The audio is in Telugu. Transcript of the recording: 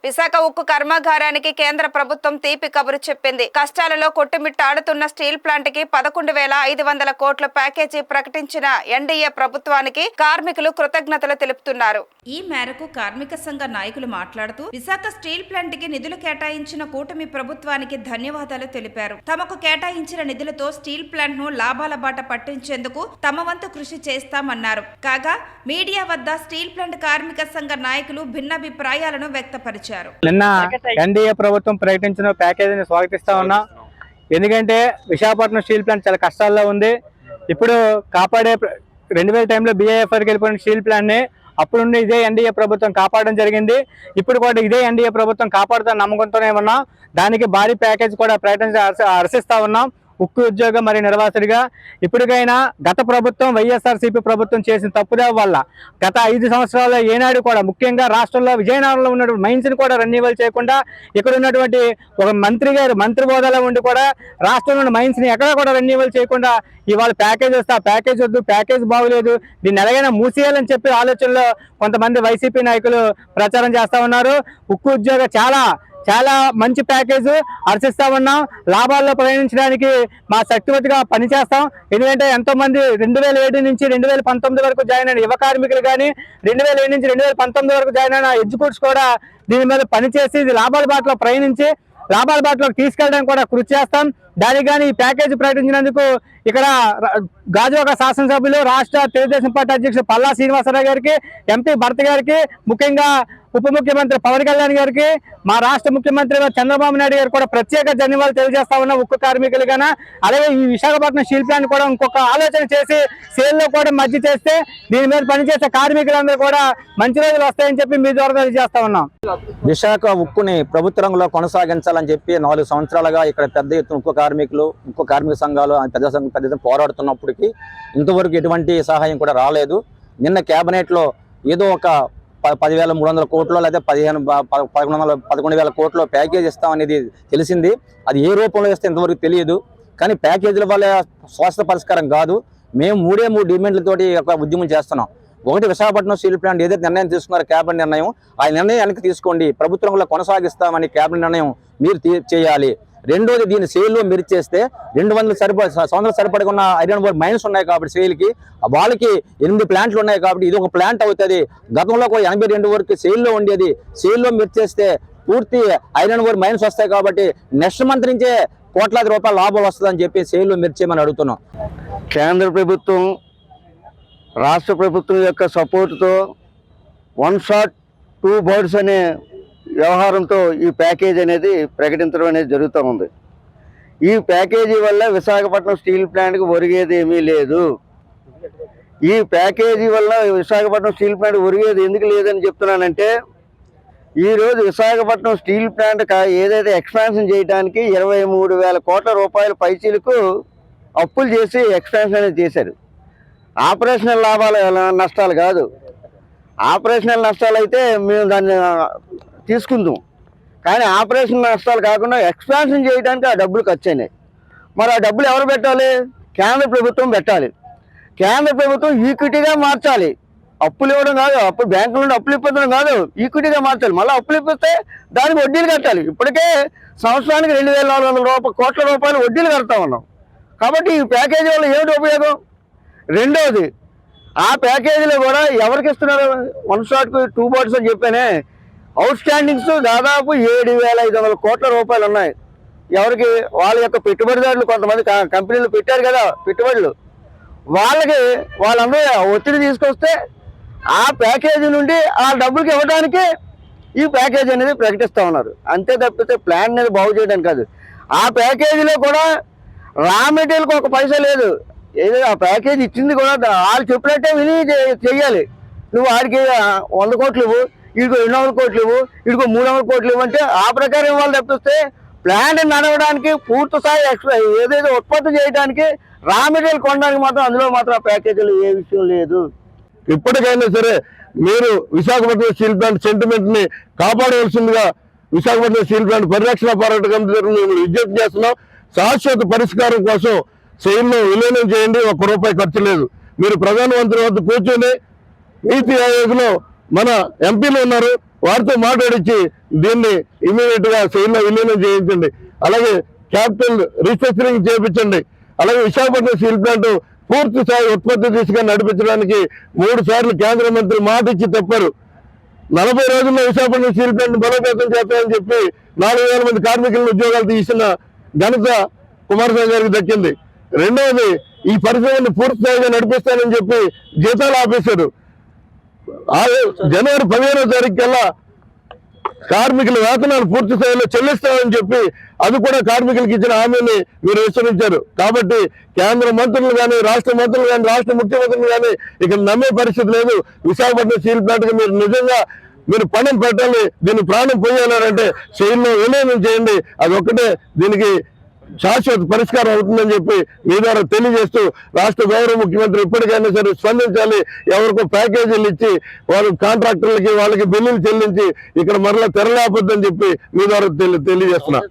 విశాఖ ఉక్కు కర్మాగారానికి కేంద్ర ప్రభుత్వం తీపి కబురు చెప్పింది. కష్టాలలో కొట్టుమిట్టాడుతున్న స్టీల్ ప్లాంట్ కి 11,500 కోట్ల ప్యాకేజీ ప్రకటించిన ఎన్డీఏ ప్రభుత్వానికి కార్మికులు కృతజ్ఞతలు తెలుపుతున్నారు. ఈ మేరకు కార్మిక సంఘ నాయకులు మాట్లాడుతూ విశాఖ స్టీల్ ప్లాంట్ కి నిధులు కేటాయించిన కూటమి ప్రభుత్వానికి ధన్యవాదాలు తెలిపారు. తమకు కేటాయించిన నిధులతో స్టీల్ ప్లాంట్ ను లాభాల బాట పట్టించేందుకు తమ వంతు కృషి చేస్తామన్నారు. కాగా మీడియా వద్ద స్టీల్ ప్లాంట్ కార్మిక సంఘ నాయకులు భిన్నాభిప్రాయాలను వ్యక్తపరిచారు. నిన్న ఎన్డీఏ ప్రభుత్వం ప్రకటించిన ప్యాకేజీని స్వాగతిస్తా ఉన్నా. ఎందుకంటే విశాఖపట్నం స్టీల్ ప్లాంట్ చాలా కష్టాల్లో ఉంది. ఇప్పుడు కాపాడే 2000 టైంలో BIFRకి వెళ్ళిపోయిన స్టీల్ ప్లాంట్ ని అప్పుడుండి ఇదే ఎన్డీఏ ప్రభుత్వం కాపాడడం జరిగింది. ఇప్పుడు కూడా ఇదే ఎన్డీఏ ప్రభుత్వం కాపాడుతున్న నమ్మకంతోనే ఉన్నాం. దానికి భారీ ప్యాకేజ్ కూడా హర్షిస్తా ఉన్నాం. ఉక్కు ఉద్యోగం మరి నిర్వాసుడిగా ఇప్పటికైనా గత ప్రభుత్వం వైఎస్ఆర్సీపీ ప్రభుత్వం చేసిన తప్పుదే వల్ల గత 5 సంవత్సరాల్లో ఏనాడు కూడా ముఖ్యంగా రాష్ట్రంలో విజయనగరంలో ఉన్నటువంటి మైన్స్ని కూడా రెన్యూవల్ చేయకుండా ఇక్కడ ఉన్నటువంటి ఒక మంత్రి గారు మంత్రి హోదాలో ఉండి కూడా రాష్ట్రంలో మైన్స్ని ఎక్కడ కూడా రెన్యూవల్ చేయకుండా ఇవాళ ప్యాకేజ్ వస్తే ఆ ప్యాకేజ్ వద్దు, ప్యాకేజ్ బాగులేదు, దీన్ని ఎలాగైనా మూసేయాలని చెప్పి ఆలోచనలో కొంతమంది వైసీపీ నాయకులు ప్రచారం చేస్తా ఉన్నారు. ఉక్కు ఉద్యోగం చాలా మంచి ప్యాకేజ్ హర్షిస్తా ఉన్నాం. లాభాల్లో ప్రయాణించడానికి మా శక్తివతిగా పనిచేస్తాం. ఎందుకంటే ఎంతో మంది 2007 నుంచి 2019 వరకు జాయిన్ అయిన యువ కార్మికులు కానీ 2007 నుంచి 2019 వరకు జాయిన్ అయిన ఎగ్జిక్యూటివ్స్ కూడా దీని మీద పనిచేసి ఇది లాభాల బాటలో ప్రయాణించి లాభాల బాటలోకి తీసుకెళ్ళడానికి కూడా కృషి చేస్తాం. దానికి కానీ ఈ ప్యాకేజీ ప్రకటించినందుకు ఇక్కడ గాజువాక శాసనసభ్యులు రాష్ట్ర తెలుగుదేశం పార్టీ అధ్యక్షుడు పల్లా శ్రీనివాసరావు గారికి, ఎంపీ భరత్ గారికి, ముఖ్యంగా ఉప ముఖ్యమంత్రి పవన్ కళ్యాణ్ గారికి, మా రాష్ట్ర ముఖ్యమంత్రి చంద్రబాబు నాయుడు గారు కూడా ప్రత్యేక ధన్యవాదాలు తెలియజేస్తా ఉన్నాం ఉక్కు కార్మికులుగానే. అలాగే ఈ విశాఖపట్నం స్టీల్ ప్లాంట్ కూడా ఇంకొక ఆలోచన చేసి సేల్లో కూడా మధ్య చేస్తే దీని మీద పనిచేసే కార్మికులందరూ కూడా మంచి రోజులు వస్తాయని చెప్పి మీ ద్వారా తెలియజేస్తా ఉన్నాం. విశాఖ ఉక్కుని ప్రభుత్వ రంగంలో కొనసాగించాలని చెప్పి 4 సంవత్సరాలుగా ఇక్కడ పెద్ద ఎత్తున ఉక్కు కార్మిక సంఘాలు పెద్ద పోరాడుతున్నప్పటికీ ఇంతవరకు ఎటువంటి సహాయం కూడా రాలేదు. నిన్న కేబినెట్లో ఏదో ఒక 10,300 కోట్లు లేదా 11,000 కోట్లు ప్యాకేజ్ ఇస్తామనేది తెలిసింది. అది ఏ రూపంలో ఇస్తే ఇంతవరకు తెలియదు. కానీ ప్యాకేజీల వల్ల శాశ్వత పరిష్కారం కాదు. మేము 3 డిమాండ్లతోటి ఒక ఉద్యమం చేస్తున్నాం. ఒకటి, విశాఖపట్నం స్టీల్ ప్లాంట్ ఏదైతే నిర్ణయం తీసుకున్నారో క్యాబినెట్ నిర్ణయం, ఆ నిర్ణయం వెనక్కి తీసుకోండి, ప్రభుత్వంలో కొనసాగిస్తామని క్యాబినెట్ నిర్ణయం మీరు చేయాలి. రెండోది, దీన్ని సేల్లో మీరు చేస్తే 200 సంవత్సరాలు సరిపడుకున్న ఐరన్ ఓర్ మైన్స్ ఉన్నాయి కాబట్టి సేల్కి వాళ్ళకి 8 ప్లాంట్లు ఉన్నాయి కాబట్టి ఇది ఒక ప్లాంట్ అవుతుంది. గతంలో 82 వరకు సేల్లో ఉండేది. సేల్లో మీరు చేస్తే పూర్తి ఐరన్ ఓర్ మైన్స్ వస్తాయి కాబట్టి నెక్స్ట్ మంత్ నుంచే కోట్లాది రూపాయల లాభం వస్తుందని చెప్పి సేల్లో మీరు చేయమని అడుగుతున్నాం. కేంద్ర ప్రభుత్వం రాష్ట్ర ప్రభుత్వం యొక్క సపోర్టుతో 1 షాట్ 2 బర్డ్స్ అనే వ్యవహారంతో ఈ ప్యాకేజ్ అనేది ప్రకటించడం అనేది జరుగుతూ ఉంది. ఈ ప్యాకేజీ వల్ల విశాఖపట్నం స్టీల్ ప్లాంట్కి ఒరిగేది ఏమీ లేదు. ఈ ప్యాకేజీ వల్ల విశాఖపట్నం స్టీల్ ప్లాంట్ ఒరిగేది ఎందుకు లేదని చెప్తున్నానంటే, ఈరోజు విశాఖపట్నం స్టీల్ ప్లాంట్ ఏదైతే ఎక్స్పాన్షన్ చేయడానికి 23,000 కోట్ల రూపాయల పైచీలకు అప్పులు చేసి ఎక్స్పాన్షన్ అనేది చేశారు. ఆపరేషనల్ నష్టాలు కాదు. ఆపరేషనల్ నష్టాలు అయితే మేము దాన్ని తీసుకుందాం, కానీ ఆపరేషన్ నష్టాలు కాకుండా ఎక్స్పాన్షన్ చేయడానికి ఆ డబ్బులు ఖర్చు అయినాయి. మరి ఆ డబ్బులు ఎవరు పెట్టాలి? కేంద్ర ప్రభుత్వం పెట్టాలి. కేంద్ర ప్రభుత్వం ఈక్విటీగా మార్చాలి. అప్పులు ఇవ్వడం కాదు, అప్పుడు బ్యాంకుల నుండి అప్పులు ఇప్పించడం కాదు, ఈక్విటీగా మార్చాలి. మళ్ళీ అప్పులు ఇప్పిస్తే దానికి వడ్డీలు కట్టాలి. ఇప్పటికే సంవత్సరానికి 2,400 కోట్ల రూపాయలు వడ్డీలు కడతా ఉన్నాం. కాబట్టి ఈ ప్యాకేజీ వల్ల ఏమిటి ఉపయోగం? రెండవది, ఆ ప్యాకేజీలో కూడా ఎవరికి ఇస్తున్నారు? 1 షాట్కు 2 బర్డ్స్ అని చెప్పానే. అవుట్ స్టాండింగ్స్ దాదాపు 7,500 కోట్ల రూపాయలు ఉన్నాయి. ఎవరికి? వాళ్ళ యొక్క పెట్టుబడిదారులు కొంతమంది కంపెనీలు పెట్టారు కదా పెట్టుబడులు, వాళ్ళందరూ ఒత్తిడి తీసుకొస్తే ఆ ప్యాకేజీ నుండి ఆ డబ్బులకి ఇవ్వడానికి ఈ ప్యాకేజీ అనేది ప్రకటిస్తూ ఉన్నారు. అంతే తప్పితే ప్లాన్ అనేది బాగు చేయడానికి కాదు. ఆ ప్యాకేజీలో కూడా రా మెటీరియల్కి ఒక పైసా లేదు. ఏదో ఆ ప్యాకేజీ ఇచ్చింది కూడా వాళ్ళు చెప్పినట్టే విని చెయ్యాలి. నువ్వు వాడికి 100 కోట్లు ఇవ్వు, వీడికి 200 కోట్లు ఇవ్వు, వీడికి 300 కోట్లు ఇవ్వంటే ఆ ప్రకారం ఇవ్వాలి తప్పిస్తే ప్లాంట్ నడవడానికి పూర్తి స్థాయి ఏదైతే ఉత్పత్తి చేయడానికి రా మెటీరియల్ కొనడానికి మాత్రం అందులో మాత్రం ప్యాకేజీలు ఏ విషయం లేదు. ఇప్పటికైనా సరే మీరు విశాఖపట్నం స్టీల్ ప్లాంట్ సెంటిమెంట్ ని కాపాడవలసిందిగా విశాఖపట్నం స్టీల్ ప్లాంట్ పరిరక్షణ పోరాట కమిటీ తరఫున మేము విజ్ఞప్తి చేస్తున్నాం. శాశ్వత పరిష్కారం కోసం సెయిల్లో విలీనం చేయండి, ₹1 ఖర్చు లేదు. మీరు ప్రధానమంత్రి వద్ద కూర్చొని నీతి ఆయోగ్లో మన ఎంపీలు ఉన్నారు, వారితో మాట్లాడించి దీన్ని ఇమీడియట్ గా సెయిల్లో విలీనం చేయించండి. అలాగే క్యాపిటల్ రీస్ట్రక్చరింగ్ చేయించండి. అలాగే విశాఖపట్నం స్టీల్ ప్లాంట్ పూర్తి స్థాయి ఉత్పత్తి దిశగా నడిపించడానికి 3 సార్లు కేంద్ర మంత్రి మాట ఇచ్చి తప్పారు. 40 రోజుల్లో విశాఖపట్నం స్టీల్ ప్లాంట్ బలోపేతం చేస్తామని చెప్పి 4,000 మంది కార్మికులను ఉద్యోగాలు తీసిన ఘనత కుమారస్వామి గారికి దక్కింది. రెండవది, ఈ పరిశ్రమను పూర్తి స్థాయిగా నడిపిస్తానని చెప్పి జీతాలు ఆపేశారు. జనవరి 15వ తారీఖు కల్లా కార్మికుల వేతనాలు పూర్తి స్థాయిలో చెల్లిస్తామని చెప్పి అది కూడా కార్మికులకు ఇచ్చిన హామీని మీరు విస్మరించారు. కాబట్టి కేంద్ర మంత్రులు కానీ, రాష్ట్ర మంత్రులు కానీ, రాష్ట్ర ముఖ్యమంత్రులు కానీ ఇక్కడ నమ్మే పరిస్థితి లేదు. విశాఖపట్నం స్టీల్ ప్లాంట్ కి మీరు నిజంగా పణం పెట్టాలి, దీన్ని ప్రాణం పోయాలంటే సెయిల్లో విలీనం చేయండి. అది ఒక్కటే దీనికి శాశ్వత పరిష్కారం అవుతుందని చెప్పి మీ ద్వారా తెలియజేస్తూ రాష్ట్ర గౌరవ ముఖ్యమంత్రి ఇప్పటికైనా సరే స్పందించాలి. ఎవరికో ప్యాకేజీలు ఇచ్చి వాళ్ళు కాంట్రాక్టర్లకి వాళ్ళకి బిల్లులు చెల్లించి ఇక్కడ మరలా తెరలేపొద్దని చెప్పి మీ ద్వారా తెలియజేస్తున్నా.